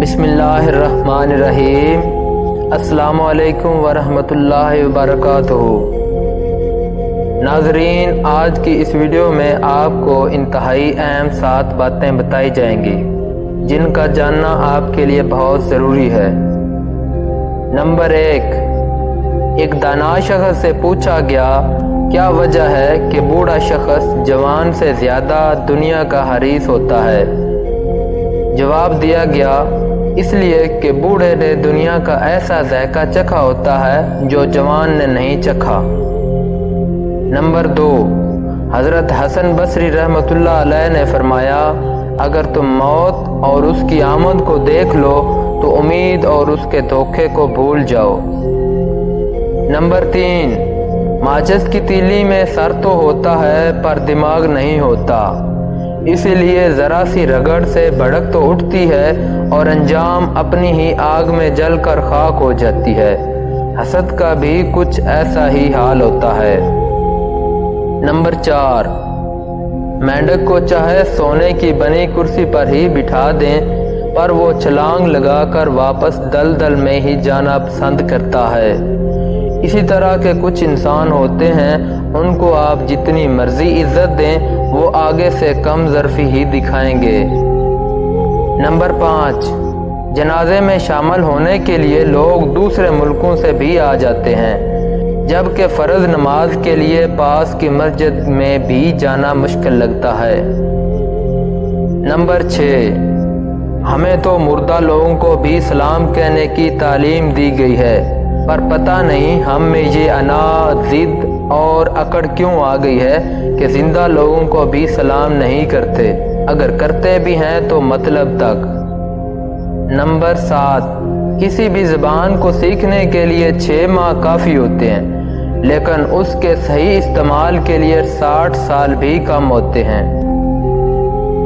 بسم اللہ الرحمن الرحیم۔ السلام علیکم ورحمۃ اللہ وبرکاتہ۔ ناظرین، آج کی اس ویڈیو میں آپ کو انتہائی اہم 7 باتیں بتائی جائیں گی جن کا جاننا آپ کے لیے بہت ضروری ہے۔ نمبر 1، ایک دانا شخص سے پوچھا گیا کیا وجہ ہے کہ بوڑھا شخص جوان سے زیادہ دنیا کا حریص ہوتا ہے؟ جواب دیا گیا اس لیے کہ بوڑھے نے دنیا کا ایسا ذائقہ چکھا ہوتا ہے جو جوان نے نہیں چکھا۔ نمبر 2، حضرت حسن بصری رحمۃ اللہ علیہ نے فرمایا اگر تم موت اور اس کی آمد کو دیکھ لو تو امید اور اس کے دھوکے کو بھول جاؤ۔ نمبر 3، ماچس کی تیلی میں سر تو ہوتا ہے پر دماغ نہیں ہوتا، اسی لیے ذرا سی رگڑ سے بھڑک تو اٹھتی ہے اور انجام اپنی ہی آگ میں جل کر خاک ہو جاتی ہے۔ حسد کا بھی کچھ ایسا ہی حال ہوتا ہے۔ نمبر 4، مینڈک کو چاہے سونے کی بنی کرسی پر ہی بٹھا دیں پر وہ چھلانگ لگا کر واپس دلدل میں ہی جانا پسند کرتا ہے۔ اسی طرح کے کچھ انسان ہوتے ہیں، ان کو آپ جتنی مرضی عزت دیں وہ آگے سے کم ظرفی ہی دکھائیں گے۔ نمبر 5، جنازے میں شامل ہونے کے لیے لوگ دوسرے ملکوں سے بھی آ جاتے ہیں جبکہ فرض نماز کے لیے پاس کی مسجد میں بھی جانا مشکل لگتا ہے۔ نمبر 6، ہمیں تو مردہ لوگوں کو بھی سلام کہنے کی تعلیم دی گئی ہے پر پتہ نہیں ہم میں یہ عناد، ضد اور اکڑ کیوں آ گئی ہے کہ زندہ لوگوں کو بھی سلام نہیں کرتے، اگر کرتے بھی ہیں تو مطلب تک۔ نمبر 7، کسی بھی زبان کو سیکھنے کے لیے 6 ماہ کافی ہوتے ہیں لیکن اس کے صحیح استعمال کے لیے 60 سال بھی کم ہوتے ہیں۔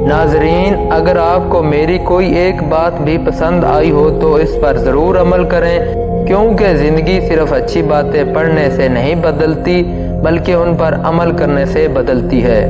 ناظرین، اگر آپ کو میری کوئی ایک بات بھی پسند آئی ہو تو اس پر ضرور عمل کریں، کیونکہ زندگی صرف اچھی باتیں پڑھنے سے نہیں بدلتی بلکہ ان پر عمل کرنے سے بدلتی ہے۔